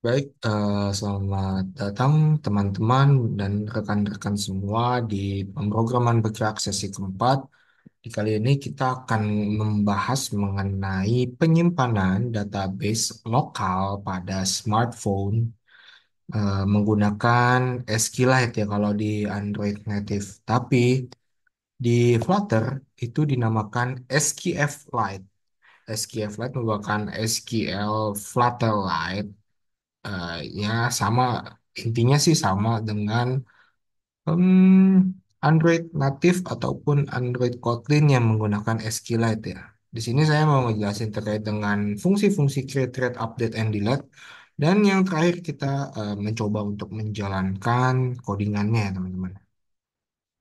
Baik, selamat datang teman-teman dan rekan-rekan semua di pemrograman bergerak sesi keempat. Di kali ini kita akan membahas mengenai penyimpanan database lokal pada smartphone menggunakan SQLite ya kalau di Android native. Tapi di Flutter itu dinamakan SQF Lite. SQF Lite merupakan SQL Flutter ya sama intinya sih sama dengan Android native ataupun Android Kotlin yang menggunakan SQLite ya. Di sini saya mau ngejelasin terkait dengan fungsi-fungsi create, read, update, and delete. Dan yang terakhir kita mencoba untuk menjalankan codingannya ya teman-teman.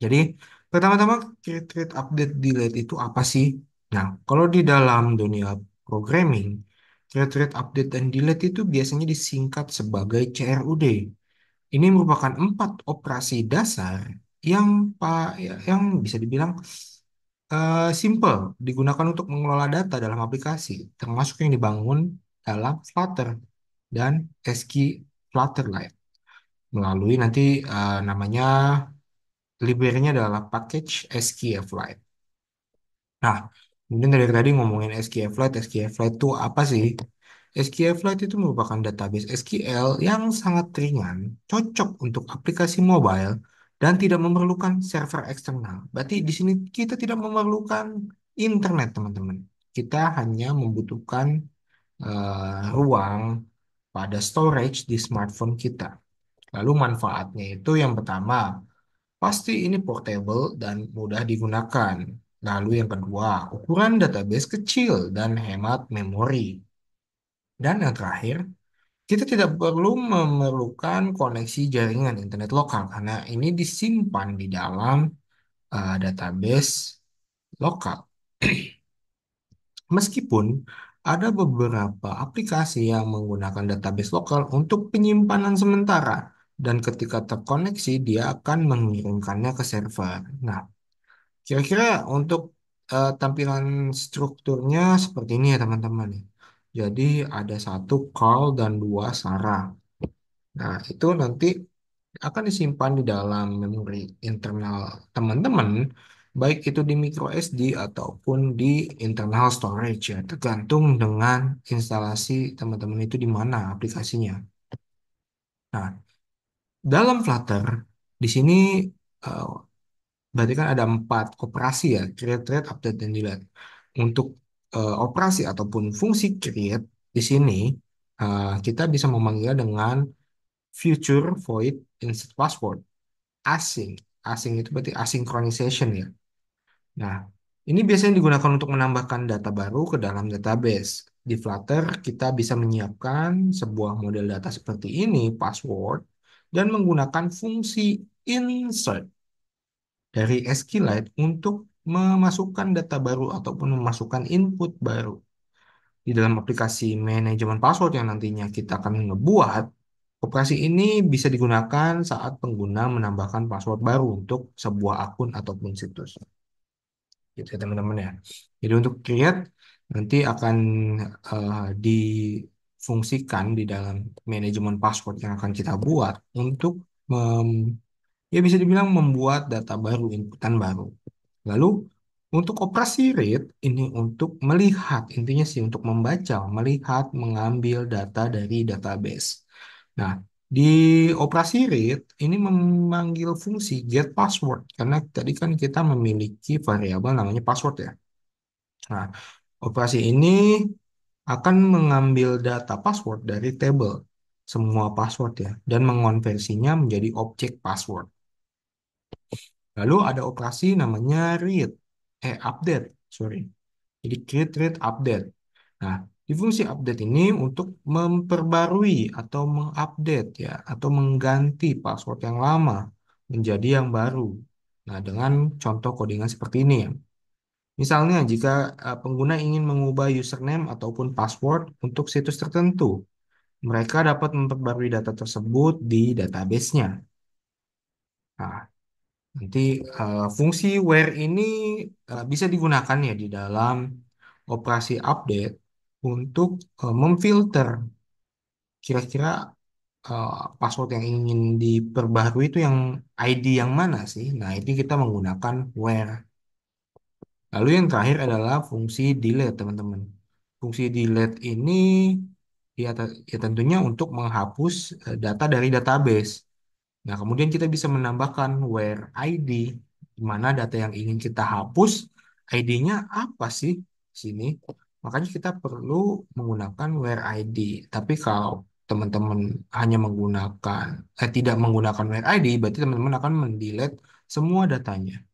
Jadi pertama-tama create, read, update, delete itu apa sih? Nah, kalau di dalam dunia programming, create, read, update, dan delete itu biasanya disingkat sebagai CRUD. Ini merupakan empat operasi dasar yang yang bisa dibilang simple digunakan untuk mengelola data dalam aplikasi, termasuk yang dibangun dalam Flutter dan SQ Flutterlight melalui nanti namanya library-nya adalah package SQFlite. Nah, kemudian dari tadi ngomongin SQFlite, SQFlite itu apa sih? SQLite itu merupakan database SQL yang sangat ringan, cocok untuk aplikasi mobile, dan tidak memerlukan server eksternal. Berarti di sini kita tidak memerlukan internet, teman-teman. Kita hanya membutuhkan ruang pada storage di smartphone kita. Lalu manfaatnya itu yang pertama, pasti ini portable dan mudah digunakan. Lalu yang kedua, ukuran database kecil dan hemat memori. Dan yang terakhir, kita tidak perlu memerlukan koneksi jaringan internet lokal karena ini disimpan di dalam database lokal. Meskipun ada beberapa aplikasi yang menggunakan database lokal untuk penyimpanan sementara dan ketika terkoneksi dia akan mengirimkannya ke server. Nah, kira-kira untuk tampilan strukturnya seperti ini ya teman-teman. Jadi ada satu call dan dua sarang. Nah, itu nanti akan disimpan di dalam memori internal teman-teman, baik itu di micro SD ataupun di internal storage ya, tergantung dengan instalasi teman-teman itu di mana aplikasinya. Nah, dalam Flutter di sini eh, berarti kan ada empat operasi ya, create, read, update, dan delete. Untuk operasi ataupun fungsi create di sini kita bisa memanggil dengan future void insert password. Async. Async itu berarti asynchronization ya. Nah, ini biasanya digunakan untuk menambahkan data baru ke dalam database. Di Flutter, kita bisa menyiapkan sebuah model data seperti ini, password, dan menggunakan fungsi insert dari SQLite untuk memasukkan data baru ataupun memasukkan input baru. Di dalam aplikasi manajemen password yang nantinya kita akan ngebuat, operasi ini bisa digunakan saat pengguna menambahkan password baru untuk sebuah akun ataupun situs. Gitu ya teman-teman ya. Jadi untuk create nanti akan difungsikan di dalam manajemen password yang akan kita buat untuk ya bisa dibilang membuat data baru, inputan baru. Lalu untuk operasi read ini untuk melihat, intinya sih untuk membaca, melihat, mengambil data dari database. Nah, di operasi read ini memanggil fungsi get password karena tadi kan kita memiliki variabel namanya password ya. Nah, operasi ini akan mengambil data password dari table semua password ya dan mengonversinya menjadi objek password. Lalu ada operasi namanya update, sorry. Jadi create, read, update. Nah, di fungsi update ini untuk memperbarui atau mengupdate ya, atau mengganti password yang lama menjadi yang baru. Nah, dengan contoh codingan seperti ini ya. Misalnya, jika pengguna ingin mengubah username ataupun password untuk situs tertentu, mereka dapat memperbarui data tersebut di database-nya. Nah, nanti fungsi where ini bisa digunakan ya di dalam operasi update untuk memfilter kira-kira password yang ingin diperbaharui itu yang ID yang mana sih? Nah, ini kita menggunakan where. Lalu yang terakhir adalah fungsi delete, teman-teman. Fungsi delete ini ya tentunya untuk menghapus data dari database. Nah, kemudian kita bisa menambahkan where ID, di mana data yang ingin kita hapus, ID-nya apa sih di sini? Makanya kita perlu menggunakan where ID. Tapi kalau teman-teman hanya tidak menggunakan where ID, berarti teman-teman akan mendelete semua datanya.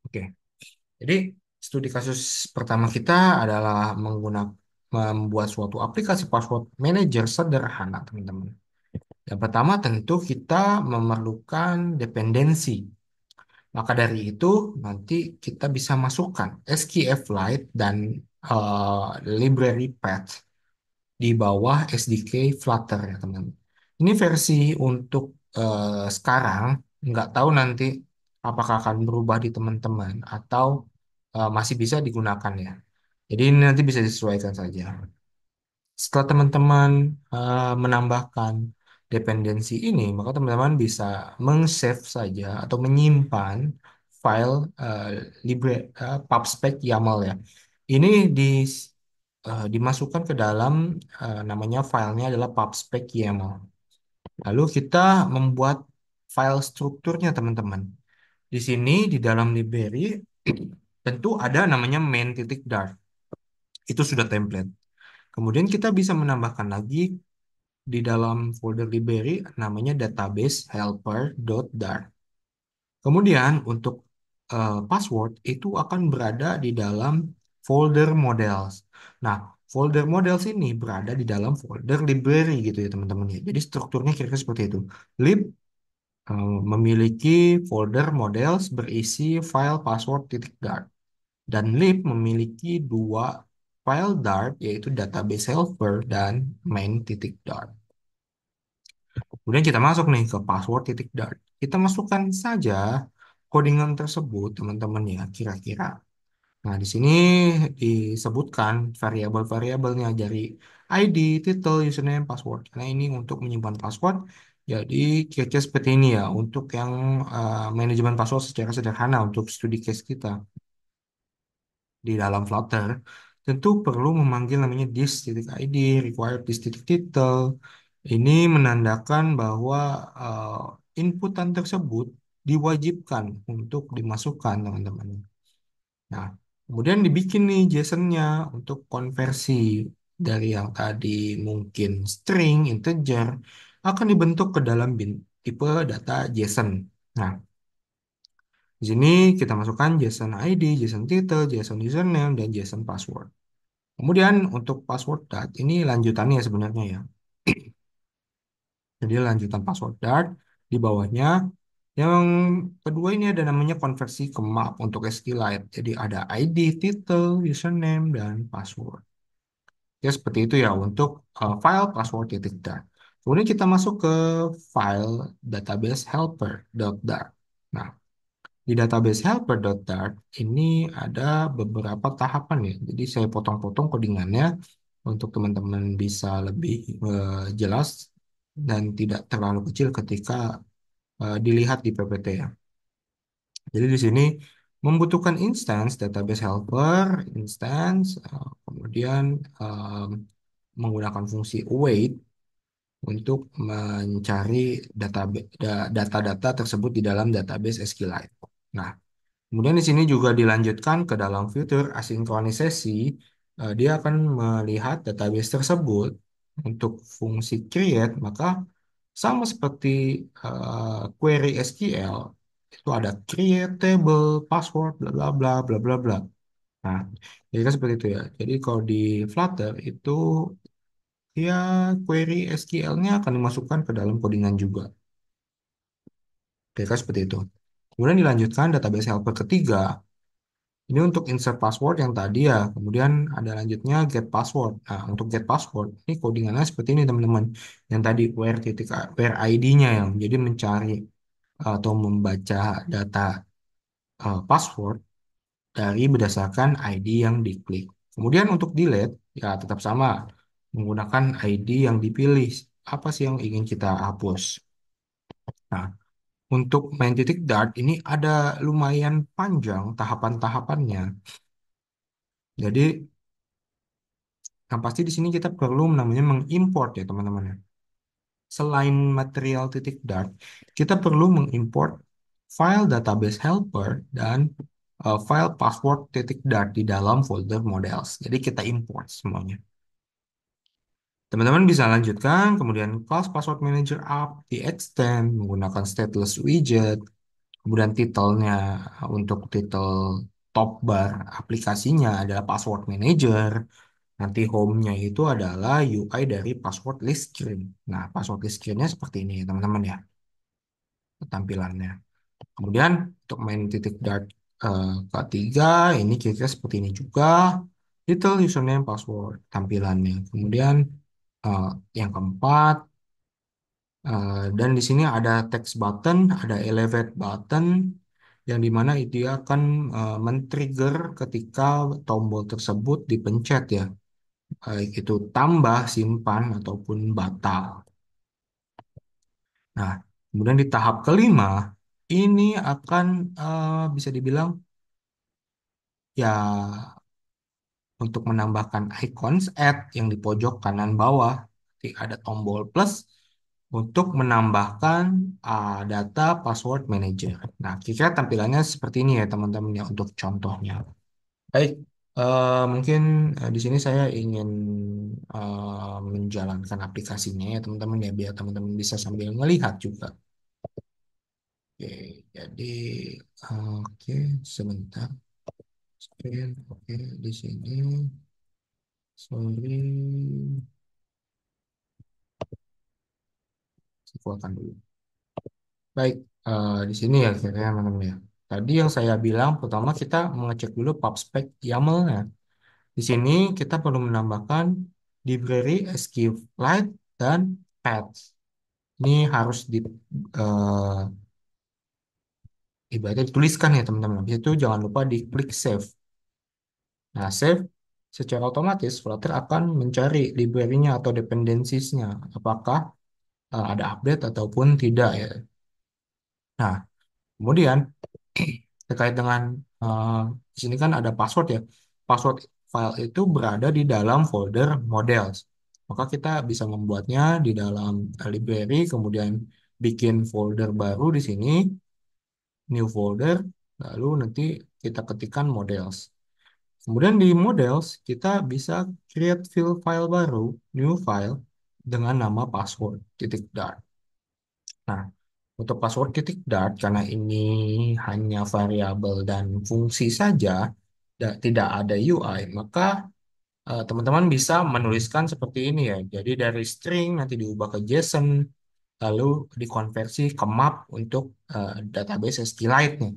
Oke, jadi studi kasus pertama kita adalah membuat suatu aplikasi password manager sederhana, teman-teman. Yang pertama tentu kita memerlukan dependensi. Maka dari itu nanti kita bisa masukkan SQLite dan library path di bawah SDK Flutter ya teman. Ini versi untuk sekarang, nggak tahu nanti apakah akan berubah di teman-teman atau masih bisa digunakan ya. Jadi ini nanti bisa disesuaikan saja. Setelah teman-teman menambahkan dependensi ini, maka teman-teman bisa meng-save saja atau menyimpan file eh, pubspec YAML ya. Ini dimasukkan ke dalam namanya filenya adalah pubspec YAML. Lalu kita membuat file strukturnya teman-teman. Di sini di dalam library tentu ada namanya main.dart. Itu sudah template. Kemudian kita bisa menambahkan lagi di dalam folder library namanya database helper.dart. Kemudian untuk password itu akan berada di dalam folder models. Nah, folder models ini berada di dalam folder library gitu ya teman-teman ya. Jadi strukturnya kira-kira seperti itu. Lib memiliki folder models berisi file password.dart dan lib memiliki dua file Dart yaitu database helper dan main.dart. Kemudian kita masuk nih ke password.dart. Kita masukkan saja codingan tersebut, teman-teman ya, kira-kira. Nah, di sini disebutkan variabel-variabelnya dari ID, title, username, password. Nah, ini untuk menyimpan password. Jadi, kira-kira seperti ini ya, untuk yang manajemen password secara sederhana untuk studi case kita di dalam Flutter, tentu perlu memanggil namanya this.id, required this.title. Ini menandakan bahwa inputan tersebut diwajibkan untuk dimasukkan, teman-teman. Nah, kemudian dibikin nih JSON-nya untuk konversi dari yang tadi mungkin string, integer, akan dibentuk ke dalam tipe data JSON. Nah, di sini kita masukkan JSON ID, JSON title, JSON username, dan JSON password. Kemudian untuk password Dart, ini lanjutannya sebenarnya ya. Jadi lanjutan password Dart di bawahnya. Yang kedua ini ada namanya konversi ke map untuk SQLite. Jadi ada ID, title, username, dan password. Ya seperti itu ya untuk file password.dart. Kemudian kita masuk ke file database helper.dart. Nah, di database helper.dart ini ada beberapa tahapan ya. Jadi saya potong-potong codingannya untuk teman-teman bisa lebih jelas dan tidak terlalu kecil ketika dilihat di PPT ya. Jadi di sini membutuhkan instance database helper, instance, kemudian menggunakan fungsi await untuk mencari data-data tersebut di dalam database SQLite. Nah, kemudian di sini juga dilanjutkan ke dalam fitur asinkronisasi. Dia akan melihat database tersebut untuk fungsi create, maka sama seperti query SQL, itu ada create table, password, bla bla bla bla bla bla. Nah, jadi kan seperti itu ya. Jadi kalau di Flutter itu ya query SQL-nya akan dimasukkan ke dalam codingan juga. Kira-kira seperti itu. Kemudian dilanjutkan database helper ketiga. Ini untuk insert password yang tadi ya. Kemudian ada lanjutnya get password. Nah, untuk get password, ini codingannya seperti ini teman-teman. Yang tadi where ID-nya yang jadi mencari atau membaca data password dari berdasarkan ID yang diklik. Kemudian untuk delete, ya tetap sama. menggunakan ID yang dipilih. Apa sih yang ingin kita hapus? Nah, untuk main titik Dart ini ada lumayan panjang tahapan-tahapannya. Jadi, yang pasti di sini kita perlu namanya mengimport ya teman-teman ya. Selain material titik Dart, kita perlu mengimport file database helper dan file password titik Dart di dalam folder models. Jadi kita import semuanya. Teman-teman bisa lanjutkan, kemudian class password manager up, di extend menggunakan stateless widget, kemudian titelnya untuk titel top bar aplikasinya adalah password manager. Nanti home-nya itu adalah UI dari password list screen. Nah, password list screen-nya seperti ini ya teman-teman ya, tampilannya. Kemudian untuk main titik Dart ketiga, ini kira-kira seperti ini juga. Detail username password tampilannya. Kemudian eh, yang keempat, dan di sini ada text button, ada elevate button, yang dimana dia akan men-trigger ketika tombol tersebut dipencet ya, baik itu tambah, simpan, ataupun batal. Nah, kemudian di tahap kelima, ini akan bisa dibilang ya untuk menambahkan icons add yang di pojok kanan bawah. Nanti ada tombol plus untuk menambahkan data password manager. Nah, kira tampilannya seperti ini ya teman-teman ya untuk contohnya. Baik, mungkin di sini saya ingin menjalankan aplikasinya ya teman-teman ya biar teman-teman bisa sambil melihat juga. Oke, jadi oke sebentar. Screen, oke di sini. Sorry, saya keluarkan dulu. Baik, di sini ya kira-kira teman-teman ya. Tadi yang saya bilang pertama kita mengecek dulu PubSpec YAML-nya. Di sini kita perlu menambahkan library SQLite dan patch. Ini harus eh, ibaratnya dituliskan ya teman-teman. Habis itu jangan lupa diklik save. Nah, save secara otomatis Flutter akan mencari library-nya atau dependencies-nya. Apakah ada update ataupun tidak ya. Nah, kemudian terkait dengan eh, di sini kan ada password ya. Password file itu berada di dalam folder models. Maka kita bisa membuatnya di dalam library, kemudian bikin folder baru di sini, new folder, lalu nanti kita ketikkan models. Kemudian di models, kita bisa create file baru, new file, dengan nama password, titik dart. Nah, untuk password titik dart, karena ini hanya variabel dan fungsi saja, tidak ada UI, maka teman-teman bisa menuliskan seperti ini ya. Jadi dari string nanti diubah ke JSON, lalu dikonversi ke map untuk database SQLite-nya.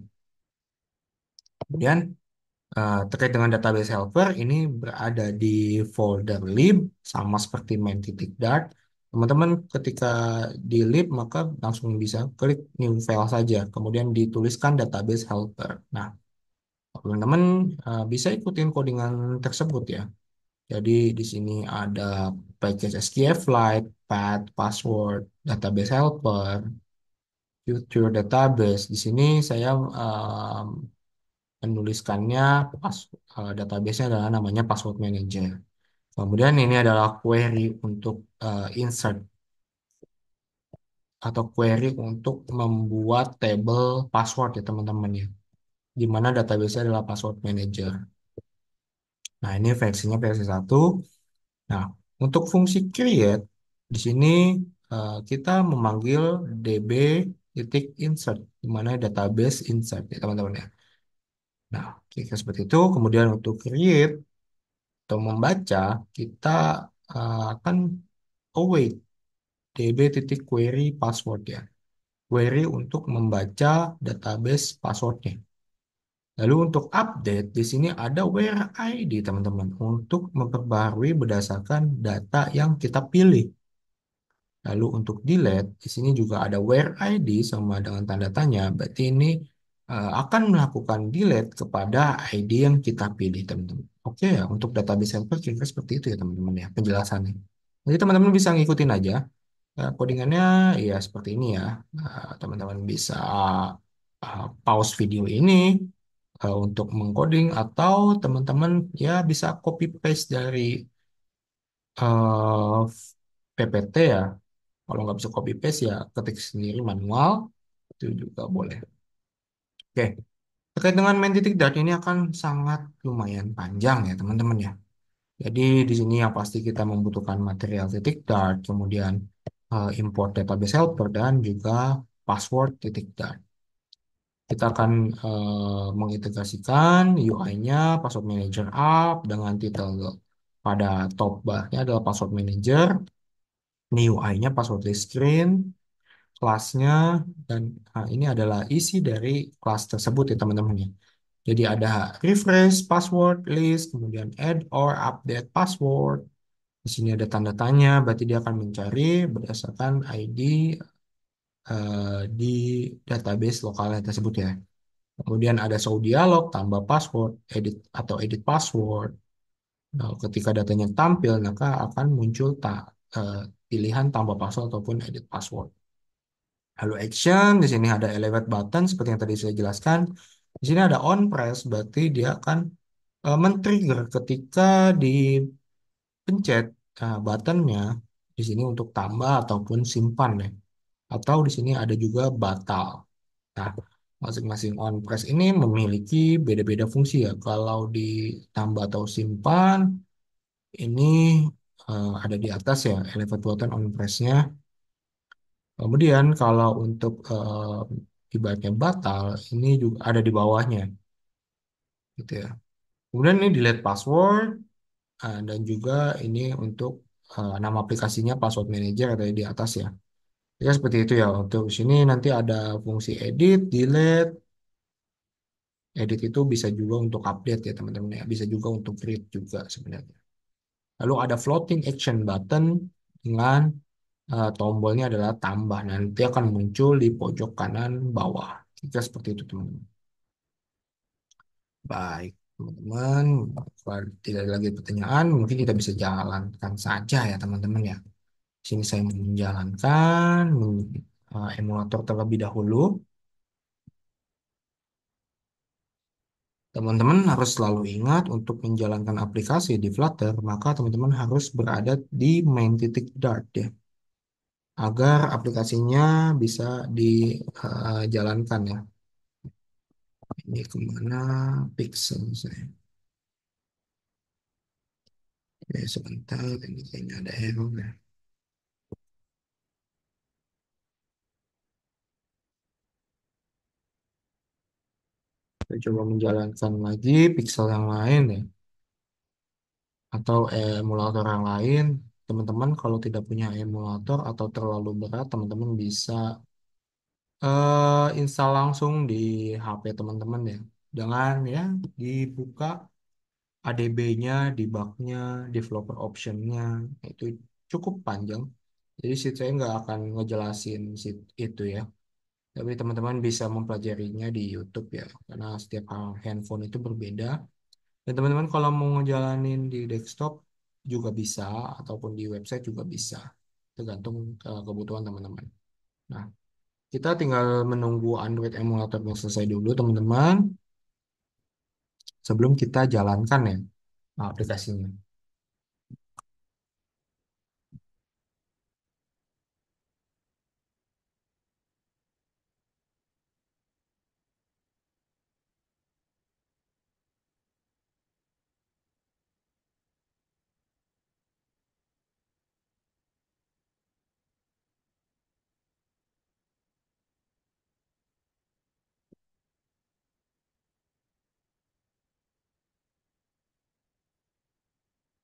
Kemudian terkait dengan database helper, ini berada di folder lib, sama seperti main titik dart. Teman-teman ketika di lib, maka langsung bisa klik new file saja, kemudian dituliskan database helper. Nah, teman-teman bisa ikutin codingan tersebut ya. Jadi di sini ada package SQLite, path, password, database helper, future database. Di sini saya menuliskannya pas database-nya adalah namanya password manager. Kemudian ini adalah query untuk insert atau query untuk membuat table password ya teman-teman ya. Di mana database adalah password manager. Nah, ini versinya versi satu. Nah, untuk fungsi create di sini kita memanggil db titik insert di mana database insert ya teman-teman ya. Nah, jika seperti itu, kemudian untuk create atau membaca, kita akan await db titik query password ya. Query untuk membaca database passwordnya. Lalu untuk update, di sini ada where ID teman-teman untuk memperbaharui berdasarkan data yang kita pilih. Lalu untuk delete, di sini juga ada where ID sama dengan tanda tanya. Berarti ini akan melakukan delete kepada ID yang kita pilih teman-teman. Oke ya, untuk database helper kira-kira seperti itu ya teman-teman ya penjelasannya. Jadi teman-teman bisa ngikutin aja. Codingannya ya seperti ini ya. Teman-teman bisa pause video ini untuk mengcoding atau teman-teman ya bisa copy paste dari eh, PPT ya. Kalau nggak bisa copy paste ya ketik sendiri manual itu juga boleh. Oke, terkait dengan main titik dart ini akan sangat lumayan panjang ya teman-teman ya. Jadi di sini yang pasti kita membutuhkan material titik dart, kemudian import database helper dan juga password titik dart. Kita akan mengintegrasikan UI-nya password manager app dengan titel pada top barnya adalah password manager, ini UI-nya password list screen, kelasnya dan ini adalah isi dari kelas tersebut ya teman-teman ya. Jadi ada refresh password list, kemudian add or update password. Di sini ada tanda tanya, berarti dia akan mencari berdasarkan ID di database lokalnya tersebut ya. Kemudian ada show dialog, tambah password, edit atau edit password. Nah, ketika datanya tampil, maka akan muncul pilihan tambah password ataupun edit password. Lalu action, di sini ada elevate button seperti yang tadi saya jelaskan. Di sini ada on press, berarti dia akan men-trigger ketika dipencet buttonnya di sini untuk tambah ataupun simpan ya. Atau di sini ada juga batal. Nah, masing-masing on press ini memiliki beda-beda fungsi ya. Kalau ditambah atau simpan, ini ada di atas ya, elevate button on press-nya. Kemudian kalau untuk ibaratnya batal, ini juga ada di bawahnya, gitu ya. Kemudian ini delete password, dan juga ini untuk nama aplikasinya password manager ada di atas ya. Ya seperti itu ya. Untuk sini nanti ada fungsi edit, delete. Edit itu bisa juga untuk update ya teman-teman ya. Bisa juga untuk read juga sebenarnya. Lalu ada floating action button dengan tombolnya adalah tambah. Nanti akan muncul di pojok kanan bawah. Jika seperti itu teman-teman. Baik teman-teman. Kalau tidak ada lagi pertanyaan, mungkin kita bisa jalankan saja ya teman-teman ya. Sini saya menjalankan emulator terlebih dahulu. Teman-teman harus selalu ingat untuk menjalankan aplikasi di Flutter, maka teman-teman harus berada di main titik Dart ya, agar aplikasinya bisa dijalankan ya. Ini kemana pixel saya? Oke, sebentar, ini kayaknya ada error ya. Saya coba menjalankan lagi pixel yang lain ya, atau emulator yang lain. Teman-teman kalau tidak punya emulator atau terlalu berat, teman-teman bisa install langsung di HP teman-teman ya. Jangan ya dibuka ADB-nya, debugnya, developer option-nya itu cukup panjang. Jadi sih saya nggak akan ngejelasin itu ya. Tapi teman-teman bisa mempelajarinya di YouTube ya. Karena setiap handphone itu berbeda. Dan teman-teman kalau mau ngejalanin di desktop juga bisa ataupun di website juga bisa. Tergantung kebutuhan teman-teman. Nah, kita tinggal menunggu Android emulatornya selesai dulu, teman-teman, sebelum kita jalankan ya aplikasinya.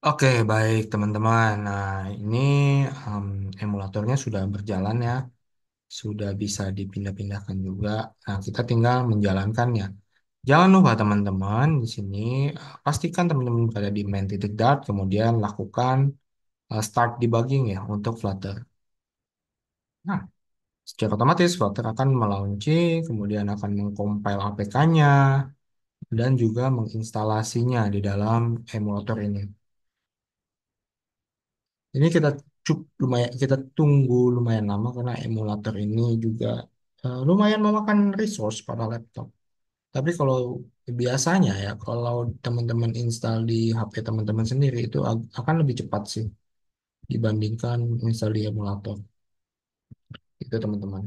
Oke, baik teman-teman. Nah, ini em, emulatornya sudah berjalan ya, sudah bisa dipindah-pindahkan juga. Nah, kita tinggal menjalankannya. Jangan lupa teman-teman di sini pastikan teman-teman berada di main titik Dart, kemudian lakukan start debugging ya untuk Flutter. Nah, secara otomatis Flutter akan melaunching, kemudian akan mengcompile APK-nya, dan juga menginstalasinya di dalam emulator ini. Ini lumayan kita tunggu lumayan lama karena emulator ini juga lumayan memakan resource pada laptop. Tapi kalau biasanya ya, kalau teman-teman install di HP teman-teman sendiri itu akan lebih cepat sih dibandingkan install di emulator. Itu teman-teman.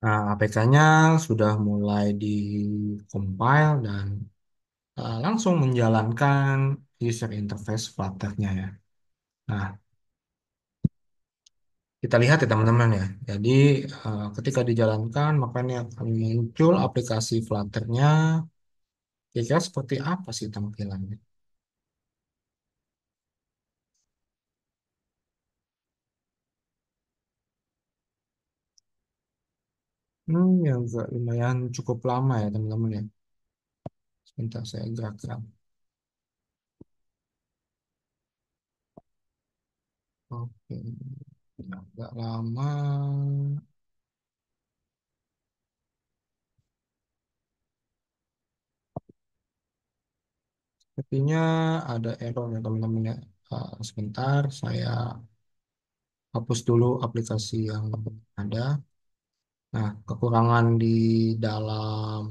Nah, APK-nya sudah mulai di compile dan langsung menjalankan user interface Flutter-nya ya. Nah, kita lihat ya teman-teman ya. Jadi ketika dijalankan maka ini akan muncul aplikasi Flutter-nya. Kira-kira seperti apa sih tampilannya? Ya agak lumayan cukup lama ya teman-teman ya. Sebentar saya gerakkan. Oke, agak lama. Sepertinya ada error ya teman-teman ya. Sebentar, saya hapus dulu aplikasi yang ada. Nah, kekurangan di dalam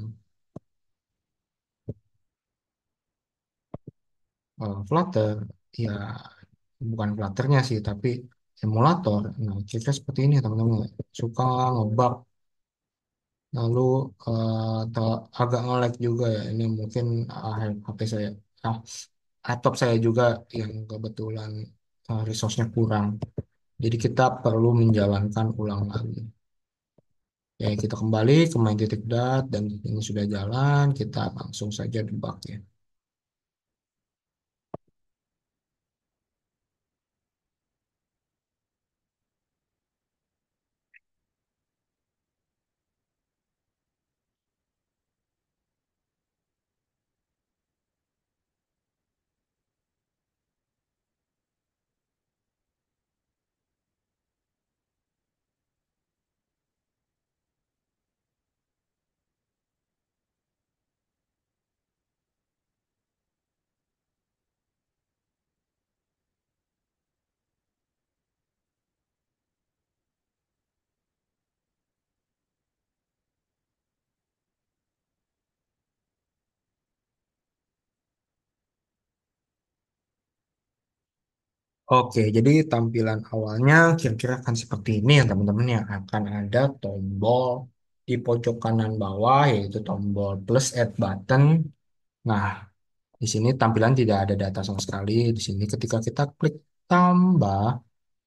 Flutter, ya bukan Flutternya sih, tapi emulator. Nah, kira seperti ini teman-teman. Suka ngebug, lalu agak nge-lag juga ya. Ini mungkin HP saya, ah, laptop saya juga yang kebetulan resource-nya kurang. Jadi kita perlu menjalankan ulang lagi. Ya, kita kembali ke main titik dat dan ini sudah jalan, kita langsung saja debug ya. Oke, jadi tampilan awalnya kira-kira akan seperti ini ya teman-teman ya. Akan ada tombol di pojok kanan bawah yaitu tombol plus add button. Nah, di sini tampilan tidak ada data sama sekali. Di sini ketika kita klik tambah,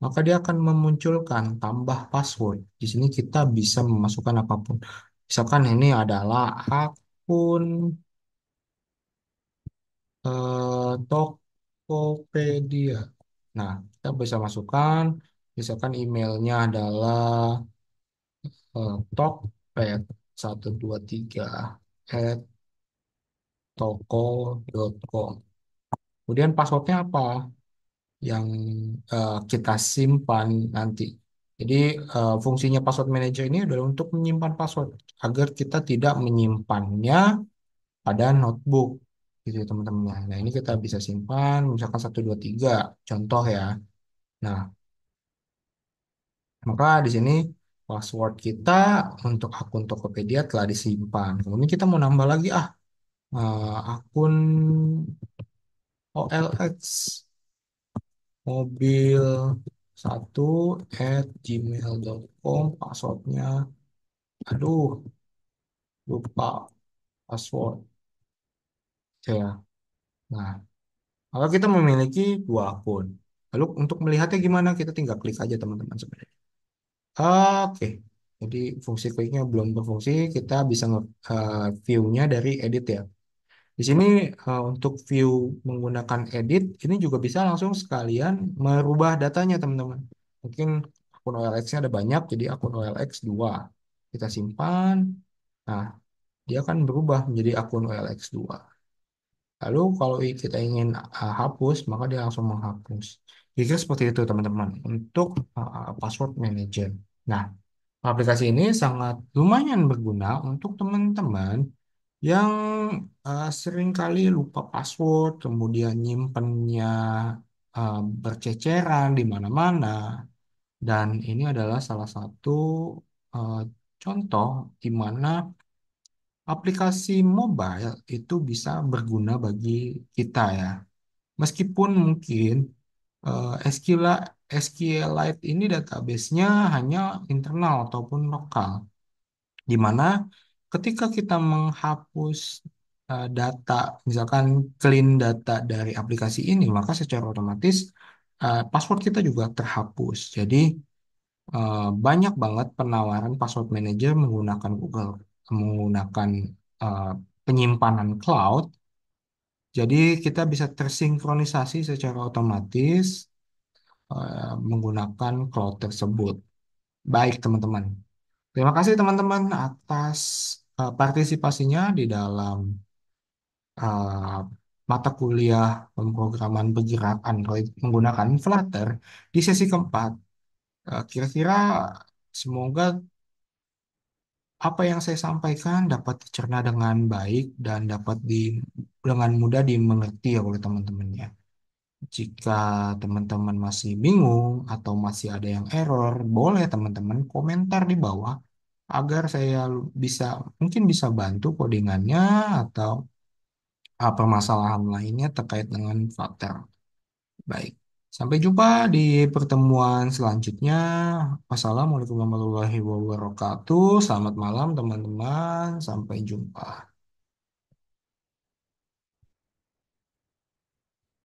maka dia akan memunculkan tambah password. Di sini kita bisa memasukkan apapun. Misalkan ini adalah akun Tokopedia. Nah, kita bisa masukkan, misalkan emailnya adalah tokped123 at toko.com. Kemudian passwordnya apa yang kita simpan nanti. Jadi fungsinya password manager ini adalah untuk menyimpan password agar kita tidak menyimpannya pada notebook. gitu ya teman-teman. Nah, ini kita bisa simpan misalkan 1, 2, 3 contoh ya. Nah, maka di sini password kita untuk akun Tokopedia telah disimpan. Kemudian kita mau nambah lagi akun OLX mobil 1@gmail.com passwordnya. Aduh, lupa password saya. Nah, kalau kita memiliki 2 akun. Lalu untuk melihatnya gimana? Kita tinggal klik aja teman-teman sebenarnya. Oke, jadi fungsi kliknya belum berfungsi. Kita bisa view-nya dari edit ya. Di sini untuk view menggunakan edit, ini juga bisa langsung sekalian merubah datanya teman-teman. Mungkin akun OLX-nya ada banyak, jadi akun OLX 2. Kita simpan, nah dia akan berubah menjadi akun OLX 2. Lalu kalau kita ingin hapus, maka dia langsung menghapus. Kira seperti itu teman-teman untuk password manager. Nah, aplikasi ini sangat lumayan berguna untuk teman-teman yang seringkali lupa password, kemudian nyimpennya berceceran di mana-mana. Dan ini adalah salah satu eh, contoh di mana aplikasi mobile itu bisa berguna bagi kita ya. Meskipun mungkin SQLite ini database-nya hanya internal ataupun lokal, di mana ketika kita menghapus data, misalkan clean data dari aplikasi ini, maka secara otomatis password kita juga terhapus. Jadi banyak banget penawaran password manager menggunakan Google, menggunakan eh, penyimpanan cloud. Jadi kita bisa tersinkronisasi secara otomatis menggunakan cloud tersebut. Baik, teman-teman. Terima kasih teman-teman atas partisipasinya di dalam uh, mata kuliah pemrograman bergerak Android menggunakan Flutter di sesi keempat. Kira-kira semoga apa yang saya sampaikan dapat dicerna dengan baik dan dapat dengan mudah dimengerti oleh teman-temannya. Jika teman-teman masih bingung atau masih ada yang error, boleh teman-teman komentar di bawah agar saya bisa mungkin bisa bantu codingannya atau permasalahan lainnya terkait dengan Flutter. Baik, sampai jumpa di pertemuan selanjutnya. Wassalamualaikum warahmatullahi wabarakatuh. Selamat malam teman-teman. Sampai jumpa.